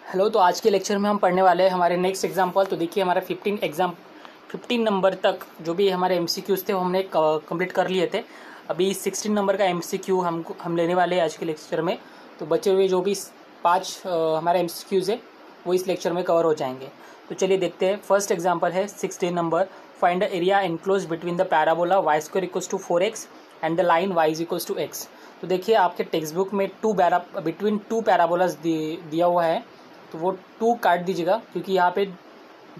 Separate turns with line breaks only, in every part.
Hello. तो आज के लेक्चर में हम पढ़ने वाले हैं हमारे नेक्स्ट एग्जाम्पल। तो देखिए हमारा 15 नंबर तक जो भी हमारे एमसीक्यूज थे वो हमने कंप्लीट कर लिए थे। अभी 16 नंबर का एमसीक्यू हम लेने वाले हैं आज के लेक्चर में। तो बचे हुए जो भी 5 हमारे एमसीक्यूज है वो इस लेक्चर में कवर हो जाएंगे। तो चलिए देखते हैं। फर्स्ट एग्जाम्पल है 16 number. Find the area enclose between the parabola Y square equals to 4x and the line Y is equals to x। तो देखिए आपके टेक्स्ट बुक में बिटवीन टू पैराबोलास दिया हुआ है, तो वो 2 काट दीजिएगा क्योंकि यहाँ पे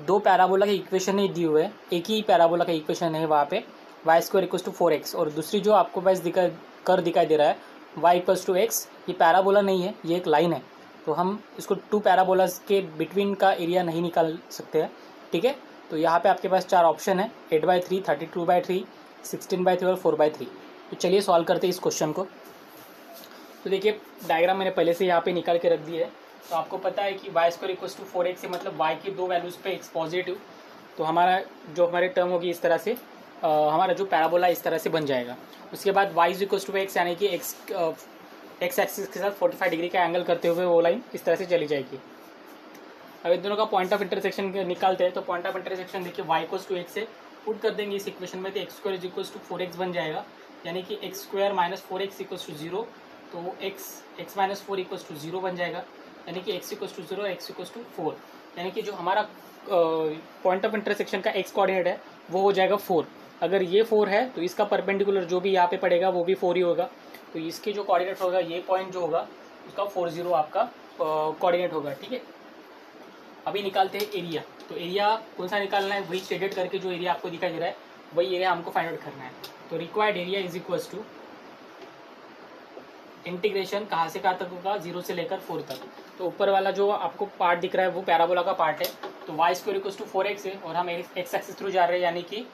2 पैराबोला के इक्वेशन नहीं दिए हुए हैं, एक ही पैराबोला का इक्वेशन है वहाँ पे Y square equals to 4x। और दूसरी जो आपको बस दिखाई दे रहा है y इक्वल्स टू x, ये पैराबोला नहीं है, ये एक लाइन है। तो हम इसको 2 पैराबोलास के बिटवीन का एरिया नहीं निकाल सकते हैं, ठीक है। तो यहाँ पे आपके पास 4 ऑप्शन है, 8/3, 32/3, 16/3 और 4/3। तो चलिए सॉल्व करते हैं इस क्वेश्चन को। तो देखिए डायग्राम मैंने पहले से यहाँ पे निकाल के रख दी है। तो आपको पता है कि Y square equals to 4x से मतलब y की 2 वैल्यूज़ पे x पॉजिटिव, तो हमारी टर्म होगी इस तरह से, हमारा जो पैराबोला इस तरह से बन जाएगा। उसके बाद y is equals to x यानी कि x एक्सिस के साथ 45 डिग्री का एंगल करते हुए वो लाइन इस तरह से चली जाएगी। अब इन दोनों का पॉइंट ऑफ इंटरसेक्शन निकालते हैं। तो पॉइंट ऑफ इंटरसेक्शन देखिए y इक्वल्स टू x से पुट कर देंगे इस इक्वेशन में, तो x square is equals to 4x बन जाएगा, यानी कि x square minus 4x equals to 0। तो x माइनस 4 इक्वल्स टू 0 बन जाएगा, यानी कि x equals to 0 x equals to 4। यानी कि जो हमारा पॉइंट ऑफ इंटरसेक्शन का x कोऑर्डिनेट है वो हो जाएगा 4। अगर ये 4 है तो इसका परपेंडिकुलर जो भी यहाँ पे पड़ेगा वो भी 4 ही होगा। तो इसके जो कोऑर्डिनेट होगा, ये पॉइंट जो होगा उसका 40 आपका कोऑर्डिनेट होगा, ठीक है। अभी निकालते हैं एरिया। तो एरिया कौन सा निकालना है, वही शेडेड करके जो एरिया आपको दिखाई दे रहा है वही एरिया हमको फाइंड आउट करना है। तो required area is equals to integration कहाँ से कहाँ तक होगा, 0 से लेकर 4 तक। तो ऊपर वाला जो आपको पार्ट दिख रहा है वो पैराबोला का पार्ट है। तो Y square equals to 4x है और हम एक्स एक्सिस थ्रू जा रहे हैं, यानी कि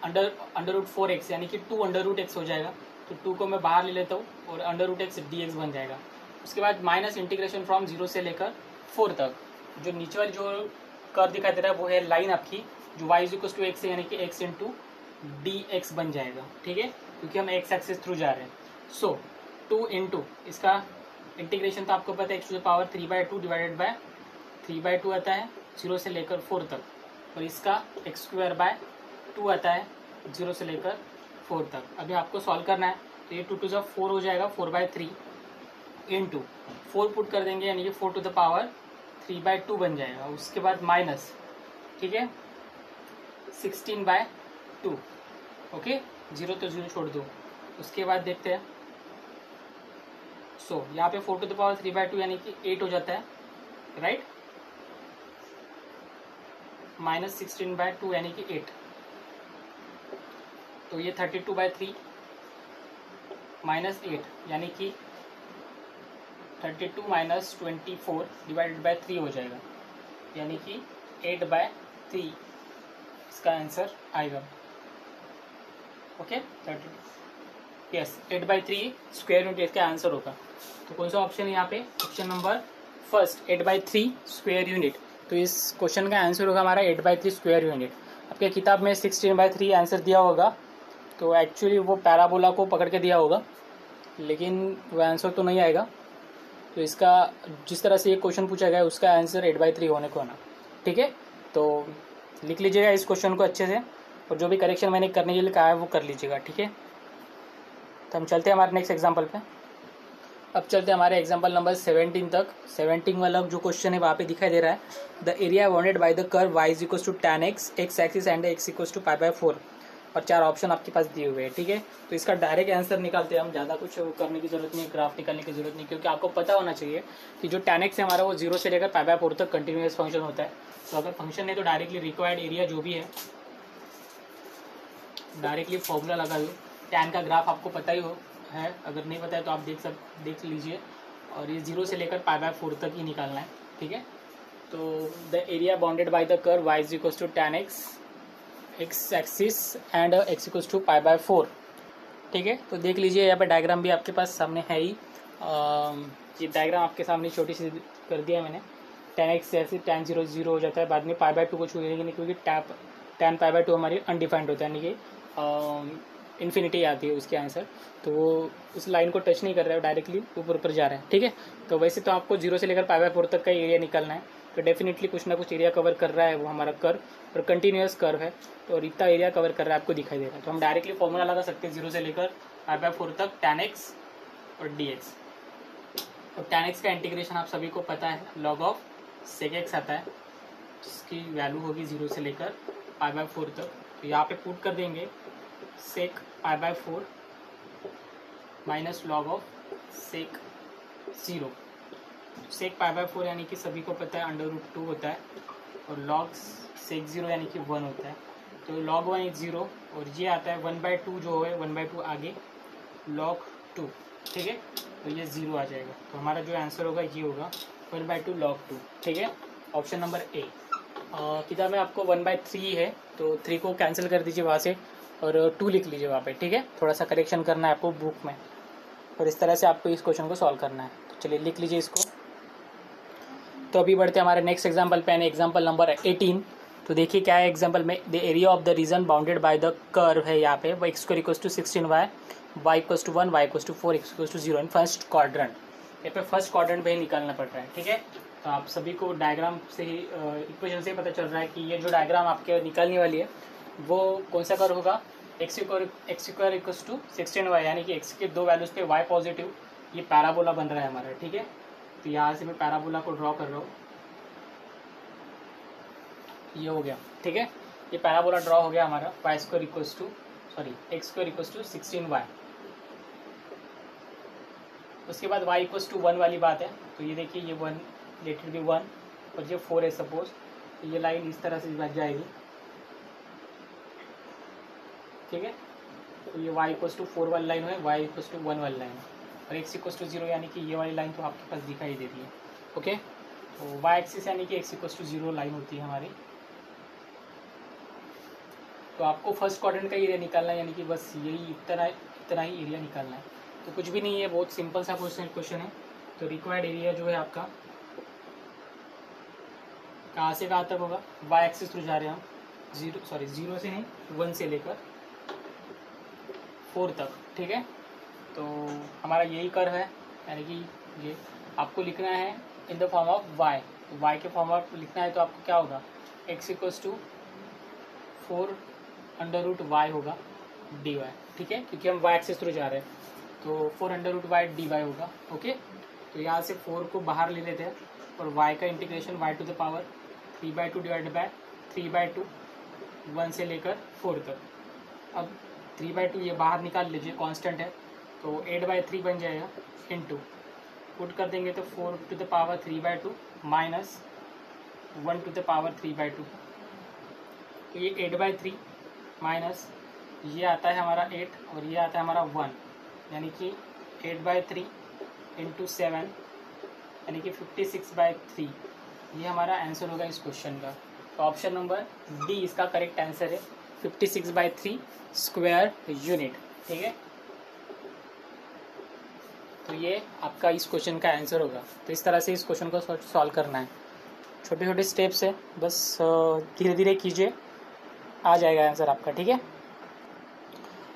अंडर रूट 4x यानी कि 2 अंडर रूट x हो जाएगा। तो 2 को मैं बाहर ले लेता हूँ और अंडर रूट x dx बन जाएगा। उसके बाद माइनस इंटीग्रेशन फ्रॉम 0 से लेकर 4 तक। जो नीचे वाली जो कर्व दिखाई दे रहा है वो है लाइन आपकी, जो y is equals to x है, यानी कि x इंटू dx बन जाएगा, ठीक है, क्योंकि हम एक्स एक्सिस थ्रू जा रहे हैं। सो 2 इंटू इसका इंटीग्रेशन तो आपको पता है x to the power 3/2 divided by 3/2 आता है 0 से लेकर 4 तक, और इसका x स्क्वायर बाय 2 आता है 0 से लेकर 4 तक। अभी आपको सॉल्व करना है। तो ये 2 टू 4 हो जाएगा, 4/3 इंटू 4 पुट कर देंगे, यानी कि 4 टू द पावर 3/2 बन जाएगा। उसके बाद माइनस, ठीक है, 16/2, ओके, 0 तो 0 छोड़ दो। उसके बाद देखते हैं। सो यहाँ पे 4 टू द पावर 3/2 यानी कि 8 हो जाता है, राइट, माइनस 16/2 यानी कि 8। तो ये 32/3 माइनस 8 यानी कि 32 माइनस 24 डिवाइडेड बाय 3 हो जाएगा, यानी कि 8/3 इसका आंसर आएगा, ओके। 32 यस 8/3 स्क्वायर यूनिट इसका आंसर होगा। तो कौन सा ऑप्शन है यहाँ पे, option number first 8/3 square unit. तो इस क्वेश्चन का आंसर होगा हमारा 8/3 स्क्वायर यूनिट। आपके किताब में 16/3 आंसर दिया होगा, तो एक्चुअली वो पैराबोला को पकड़ के दिया होगा, लेकिन वो आंसर तो नहीं आएगा। तो इसका जिस तरह से ये क्वेश्चन पूछा गया है उसका आंसर 8/3 होने को आना, ठीक है। तो लिख लीजिएगा इस क्वेश्चन को अच्छे से, और जो भी करेक्शन मैंने करने के लिए कहा है वो कर लीजिएगा, ठीक है। तो हम चलते हैं हमारे नेक्स्ट एग्जाम्पल पे। अब चलते हैं हमारे एग्जाम्पल नंबर 17 तक। 17 वाला जो क्वेश्चन है वहाँ पे दिखाई दे रहा है, the area bounded by the curve y is equals to tan x x axis and x equals to π/4, और 4 ऑप्शन आपके पास दिए हुए हैं, ठीक है। तो इसका डायरेक्ट आंसर निकालते हैं हम, ज़्यादा कुछ करने की जरूरत नहीं है, ग्राफ निकालने की जरूरत नहीं, क्योंकि आपको पता होना चाहिए कि जो tan x है हमारा वो 0 से लेकर π/4 तक कंटिन्यूस फंक्शन होता है। तो अगर फंक्शन नहीं तो डायरेक्टली रिक्वायर्ड एरिया जो भी है डायरेक्टली फॉर्मूला लगा दो। tan का ग्राफ आपको पता ही हो है, अगर नहीं पता है तो आप देख लीजिए, और ये 0 से लेकर π/4 तक ही निकालना है, ठीक है। तो the area bounded by the curve y is equals to tan x x axis and x equals to π/4, ठीक है। तो देख लीजिए यहाँ पे डायग्राम भी आपके पास सामने है ही, ये डायग्राम आपके सामने छोटी सी कर दिया है मैंने। tan x ऐसे tan 0 0 हो जाता है, बाद में π/2 को छूएंगे नहीं, क्योंकि tan π/2 हमारी अनडिफाइंड होता है, यानी कि इन्फिनिटी आती है उसके आंसर, तो वो उस लाइन को टच नहीं कर रहा है, डायरेक्टली ऊपर ऊपर जा रहा है। ठीक है, तो वैसे तो आपको 0 से लेकर π/4 तक का एरिया निकालना है, तो डेफिनेटली कुछ ना कुछ एरिया कवर कर रहा है वो हमारा कर्व, और कंटिन्यूस कर्व है, तो और इतना एरिया कवर कर रहा है आपको दिखाई दे रहा है। तो हम डायरेक्टली फॉर्मूला लगा सकते हैं 0 से लेकर π/4 तक tan x और dx। और tan x का इंटीग्रेशन आप सभी को पता है, log ऑफ sec x आता है, जिसकी वैल्यू होगी 0 से लेकर π/4 तक। तो यहाँ पे पुट कर देंगे sec π/4 minus log of sec 0। sec π/4 यानी कि सभी को पता है √2 होता है, और log sec 0 यानी कि 1 होता है। तो log 1 इज 0, और ये आता है 1/2 जो है 1/2 आगे log 2। ठीक है, तो ये 0 आ जाएगा, तो हमारा जो आंसर होगा ये होगा 1/2 log 2। ठीक है, ऑप्शन नंबर ए। किताब में आपको 1/3 है, तो 3 को कैंसिल कर दीजिए वहाँ से, और 2 लिख लीजिए वहाँ पे। ठीक है, थोड़ा सा करेक्शन करना है आपको बुक में, और इस तरह से आपको इस क्वेश्चन को सॉल्व करना है। तो चलिए लिख लीजिए इसको। तो अभी बढ़ते हमारे नेक्स्ट एग्जाम्पल पे, एग्जाम्पल नंबर 18। तो देखिए क्या है एग्जाम्पल में, the area of the reason bounded by the curve है यहाँ पे, x² = 16y, y = 1, y = 4, x = 0 in first quadrant. यहाँ पे फर्स्ट क्वाड्रेंट पे ही निकालना पड़ रहा है। ठीक है, तो आप सभी को डायग्राम से ही इक्वेशन से ही पता चल रहा है कि ये जो डायग्राम आपके निकालने वाली है वो कौन सा कर्व होगा, x² = 16y, यानी कि x के दो वैल्यूज़ पे y पॉजिटिव, ये पैराबोला बन रहा है हमारा। ठीक है, तो यहाँ से मैं पैराबोला को ड्रॉ कर रहा हूँ, ये हो गया। ठीक है, ये पैराबोला ड्रॉ हो गया हमारा, x² = 16y। उसके बाद y = 1 वाली बात है, तो ये देखिए ये 1 लेट इट बी 1, और ये 4 है सपोज, तो ये लाइन इस तरह से बच जाएगी। ठीक है, तो ये y = 4 वाली लाइन है, y = 1 वाली लाइन है, और x = 0 यानी कि ये वाली लाइन तो आपके पास दिखाई देती है। ओके, तो y एक्सिस यानी कि x = 0 लाइन होती है हमारी। तो आपको फर्स्ट क्वाड्रेंट का एरिया निकालना है, यानी कि बस यही इतना ही एरिया निकालना है। तो कुछ भी नहीं है, बहुत सिंपल सा क्वेश्चन है। तो रिक्वायर्ड एरिया जो है आपका कहाँ से कहाँ तक होगा, y एक्सिस थ्रू जा रहे हैं हम, 0 से नहीं 1 से लेकर 4 तक। ठीक है, तो हमारा यही कर्व है, यानी कि ये आपको लिखना है in the form of y। तो y के फॉर्म ऑफ लिखना है तो आपको क्या होगा, x = 4 √y होगा dy। ठीक है, क्योंकि हम y एक्सिस थ्रू जा रहे हैं, तो 4 √y dy होगा। ओके, तो यहाँ से 4 को बाहर ले लेते हैं, और y का इंटीग्रेशन y⁴ 3/2 डिवाइडेड बाय 3/2 1 से लेकर 4 तक। अब 3/2 ये बाहर निकाल लीजिए, कांस्टेंट है, तो 8/3 बन जाएगा, इनटू पुट कर देंगे तो 4⁵ 3/2 माइनस 1⁵ 3/2। तो ये 8/3 माइनस ये आता है हमारा 8, और ये आता है हमारा 1, यानी कि 8/3 × 7 यानी कि 56/3। ये हमारा आंसर होगा इस क्वेश्चन का। तो ऑप्शन नंबर डी इसका करेक्ट आंसर है, 56/3 स्क्वायर यूनिट। ठीक है, तो ये आपका इस क्वेश्चन का आंसर होगा। तो इस तरह से इस क्वेश्चन को सॉल्व करना है, छोटे छोटे स्टेप्स है, बस धीरे धीरे कीजिए, आ जाएगा आंसर आपका। ठीक है,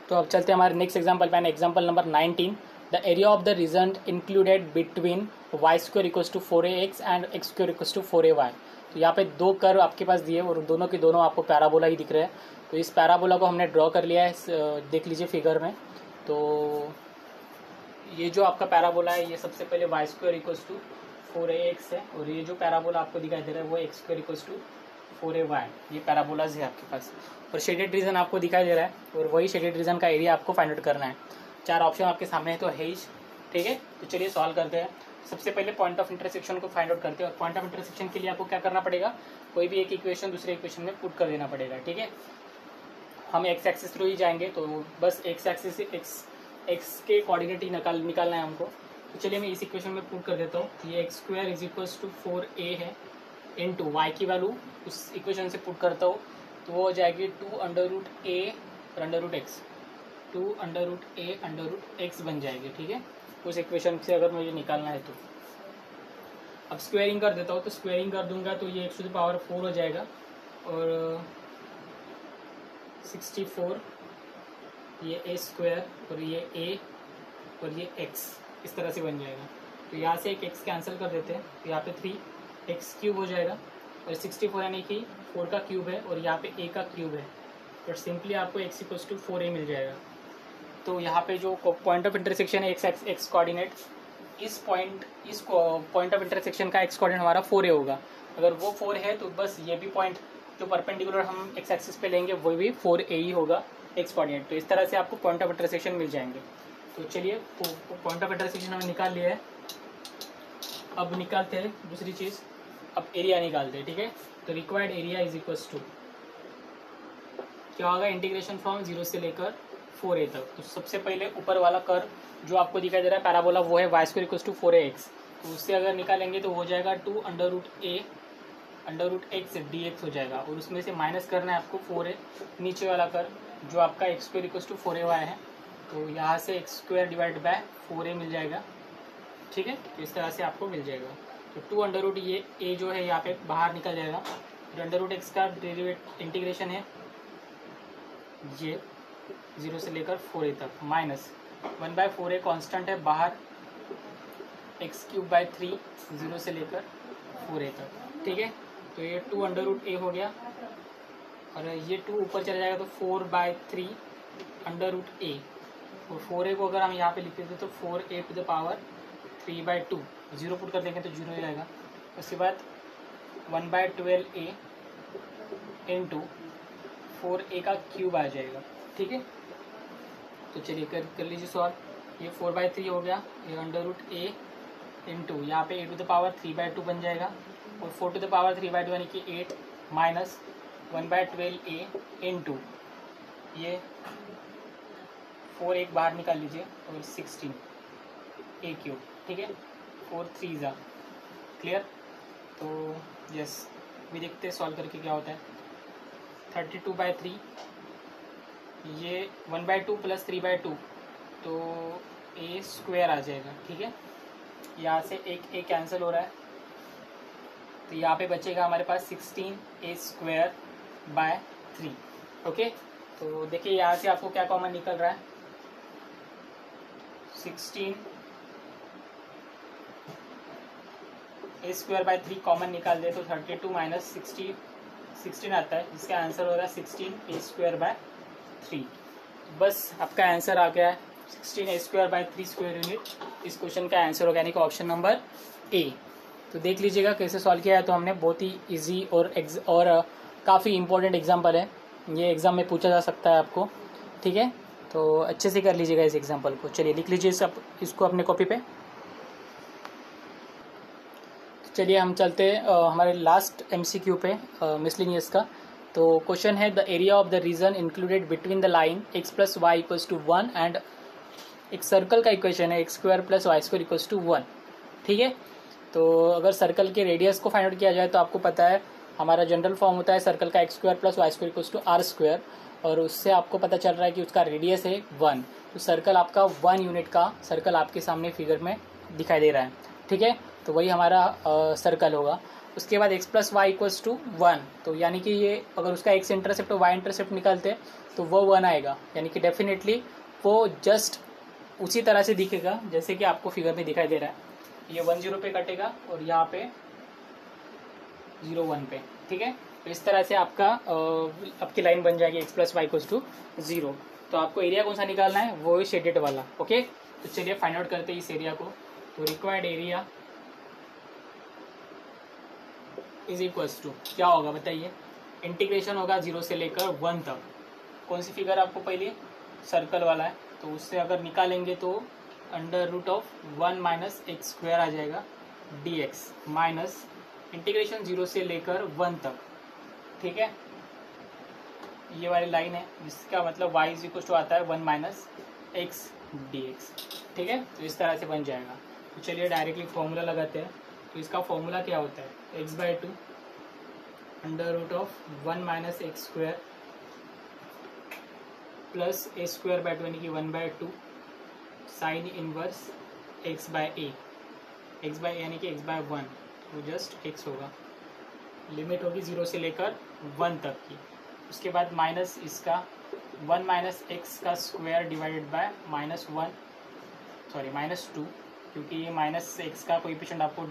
तो अब चलते हैं हमारे नेक्स्ट एग्जाम्पल पे, example number 19। The area of the region included between y² = 4ax and x² = 4ay। तो यहाँ पे दो कर्व आपके पास दिए, और दोनों के दोनों आपको पैराबोला ही दिख रहे हैं। तो इस पैराबोला को हमने ड्रॉ कर लिया है, देख लीजिए फिगर में। तो ये जो आपका पैराबोला है, ये सबसे पहले y² = 4ax है, और ये जो पैराबोला आपको दिखाई दे रहा है वो x² = 4ay, ये पैराबोलाज है आपके पास। और शेडेड रीजन आपको दिखाई दे रहा है, और वही शेडेड रीजन का एरिया आपको फाइंड आउट करना है। 4 ऑप्शन आपके सामने है, तो है ही। ठीक है, तो चलिए सॉल्व करते हैं। सबसे पहले पॉइंट ऑफ इंटरसेक्शन को फाइंड आउट करते हैं, और पॉइंट ऑफ इंटरसेक्शन के लिए आपको क्या करना पड़ेगा, कोई भी एक इक्वेशन दूसरे इक्वेशन में पुट कर देना पड़ेगा। ठीक है, हम एक्स एक्सिस थ्रू ही जाएंगे, तो बस एक्स एक्सिस से एक्स के कोऑर्डिनेट ही निकालना है हमको। तो चलिए मैं इस इक्वेशन में पुट कर देता हूँ। ये x² = 4a है, इनटू y की वैल्यू उस इक्वेशन से पुट करता हूँ, तो वो हो जाएगी 2√a √x, 2√a√x बन जाएगी। ठीक है, उस इक्वेशन से अगर मुझे निकालना है तो अब स्क्वेयरिंग कर देता हूँ। तो स्क्वेयरिंग कर दूंगा तो ये x⁴ हो जाएगा, और 64 ये ए स्क्वायर और ये ए और ये एक्स इस तरह से बन जाएगा। तो यहाँ से एक एक्स कैंसिल कर देते हैं, तो यहाँ पे 3x³ हो जाएगा और 64 यानी कि 4 का क्यूब है और यहाँ पे a का क्यूब है, तो सिंपली आपको x = 4a मिल जाएगा। तो यहाँ पे जो पॉइंट ऑफ इंटरसेक्शन है एक्स कोऑर्डिनेट, इस पॉइंट ऑफ इंटरसेक्शन का एक्स कोऑर्डिनेट हमारा 4a होगा। अगर वो 4 है तो बस ये भी पॉइंट जो परपेंडिकुलर हम एक्स एक्सिस पे लेंगे वो भी 4a ही होगा एक्स कोऑर्डिनेट। तो इस तरह से आपको पॉइंट ऑफ इंटरसेक्शन मिल जाएंगे। तो चलिए पॉइंट ऑफ इंटरसेक्शन हमने निकाल लिया है। अब निकालते हैं दूसरी चीज़, अब एरिया निकालते हैं। ठीक है, तो रिक्वायर्ड एरिया = क्या होगा, इंटीग्रेशन फ्रॉम 0 से लेकर 4a तक। तो सबसे पहले ऊपर वाला कर्व जो आपको दिखाई दे रहा है पैराबोला, वो है y² = 4ax। तो उससे अगर निकालेंगे तो हो जाएगा 2 √a √x dx हो जाएगा, और उसमें से माइनस करना है आपको 4a। नीचे वाला कर्व जो आपका x² = 4ay है, तो यहाँ से x² / 4a मिल जाएगा। ठीक है, तो इस तरह से आपको मिल जाएगा। तो 2 ये a जो है यहाँ पे बाहर निकल जाएगा। √x का डेरिवेटिव इंटीग्रेशन है ये 0 से लेकर 4a तक, माइनस 1/4a कांस्टेंट है बाहर, x³ 3 0 से लेकर 4a तक। ठीक है, तो ये 2 √a हो गया और ये 2 ऊपर चला जाएगा तो 4/3 √a, और 4a को अगर हम यहाँ पे लिख देते तो 4a⁻³ 3/2, 0 पुट कर देंगे तो 0 ही रहेगा। उसके बाद 1/12a इंटू 4a का क्यूब आ जाएगा। ठीक है, तो चलिए कर लीजिए सॉल्व। ये 4/3 हो गया, ये √a इंटू यहाँ पे a⁻³ 3/2 बन जाएगा, और 4⁻³ 3/2 यानी कि 8 माइनस 1/12a इंटू ये 4 एक बाहर निकाल लीजिए और 16a³। ठीक है, 4 3 क्लियर। तो यस, भी देखते हैं सॉल्व करके क्या होता है। 32/3 ये 1/2 + 3/2 तो a² आ जाएगा। ठीक है, यहाँ से एक a कैंसिल हो रहा है, तो यहाँ पे बचेगा हमारे पास 16a² / 3। ओके, तो देखिए यहाँ से आपको क्या कॉमन निकल रहा है, 16 a² / 3 कॉमन निकाल दे तो 32 माइनस 16 आता है, जिसका आंसर हो रहा है 16a² / 3। बस आपका आंसर आ गया है 16a² / 3 स्क्वायर यूनिट। इस क्वेश्चन का आंसर होगा यानी कि ऑप्शन नंबर ए। तो देख लीजिएगा कैसे सॉल्व किया है। तो हमने बहुत ही इजी और काफ़ी इंपॉर्टेंट एग्जाम्पल है, ये एग्ज़ाम में पूछा जा सकता है आपको। ठीक है, तो अच्छे से कर लीजिएगा इस एग्जाम्पल को। चलिए लिख लीजिए इसको अपने कॉपी पे। चलिए हम चलते हैं हमारे लास्ट MCQ पे मिसलिनियस का। तो क्वेश्चन है the area of the region included between the line x + y = 1 and एक सर्कल का इक्वेशन है x² + y² = 1। ठीक है, तो अगर सर्कल के रेडियस को फाइंड आउट किया जाए तो आपको पता है हमारा जनरल फॉर्म होता है सर्कल का x² + y² = r², और उससे आपको पता चल रहा है कि उसका रेडियस है 1। तो सर्कल आपका 1 यूनिट का सर्कल आपके सामने फिगर में दिखाई दे रहा है। ठीक है, तो वही हमारा सर्कल होगा। उसके बाद x + y = 1, तो यानी कि ये अगर उसका x इंटरसेप्ट और y इंटरसेप्ट निकालते हैं तो वो 1 आएगा, यानी कि डेफिनेटली वो जस्ट उसी तरह से दिखेगा जैसे कि आपको फिगर में दिखाई दे रहा है। ये 1 0 पे कटेगा और यहाँ पे 0 1 पे। ठीक है, तो इस तरह से आपकी लाइन बन जाएगी x + y = 0। तो आपको एरिया कौन सा निकालना है, वो है शेडेड वाला। ओके, तो चलिए फाइंड आउट करते हैं इस एरिया को। तो रिक्वायर्ड एरिया = क्या होगा बताइए, इंटीग्रेशन होगा 0 से लेकर 1 तक। कौन सी फिगर आपको पहले, सर्कल वाला है, तो उससे अगर निकालेंगे तो √1 - x² आ जाएगा dx माइनस इंटीग्रेशन 0 से लेकर 1 तक। ठीक है, ये वाली लाइन है जिसका मतलब y = आता है 1 - x dx। ठीक है, तो इस तरह से बन जाएगा। तो चलिए डायरेक्टली फॉर्मूला लगाते हैं। तो इसका फॉर्मूला क्या होता है, x/2 √1 - x² प्लस a² यानी कि 1/2 साइन इनवर्स x/a, x/a यानी कि x/1, तो जस्ट x होगा। लिमिट होगी 0 से लेकर 1 तक की। उसके बाद माइनस इसका 1 माइनस एक्स का स्क्वायर डिवाइडेड बाय -2, क्योंकि ये माइनस एक्स का कोएफिशिएंट आपको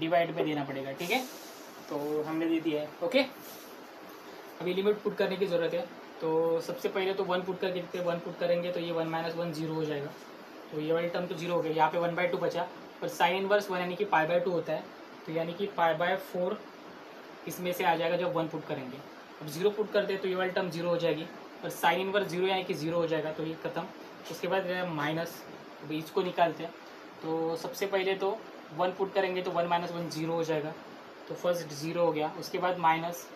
डिवाइड में देना पड़ेगा, ठीक है। तो हमने दे दिया है, ओके। अभी लिमिट पुट करने की ज़रूरत है। तो सबसे पहले तो 1 पुट करके देखते हैं। 1 पुट करेंगे तो ये 1 - 1 0 हो जाएगा, तो ये वाली टर्म तो 0 हो गया। यहाँ पे 1/2 बचा, और साइन इनवर्स 1 यानी कि π/2 होता है, तो यानी कि π/4 इसमें से आ जाएगा जब 1 पुट करेंगे। अब 0 पुट करते हैं तो ये वाली टर्म 0 हो जाएगी, और साइन इनवर्स 0 यानी कि 0 हो जाएगा, तो ये खत्म। उसके बाद माइनस, अभी इसको निकालते हैं। तो सबसे पहले तो 1 पुट करेंगे तो 1 - 1 0 हो जाएगा, तो फर्स्ट 0 हो गया। उसके बाद माइनस,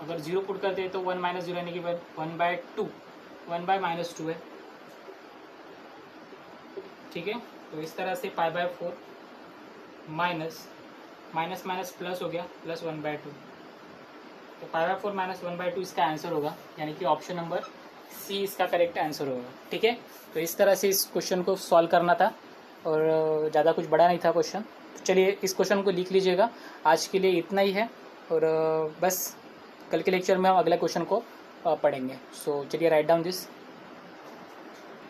अगर 0 पुट करते हैं तो 1 - 0 यानी कि 1/2, 1/-2 है, ठीक है। तो इस तरह से π/4 माइनस माइनस प्लस हो गया, प्लस 1/2, तो π/4 - 1/2 इसका आंसर होगा, यानी कि ऑप्शन नंबर सी इसका करेक्ट आंसर होगा, ठीक है। तो इस तरह से इस क्वेश्चन को सॉल्व करना था, और ज़्यादा कुछ बड़ा नहीं था क्वेश्चन। तो चलिए इस क्वेश्चन को लिख लीजिएगा। आज के लिए इतना ही है, और बस कल के लेक्चर में हम अगले क्वेश्चन को पढ़ेंगे। सो चलिए राइट डाउन दिस।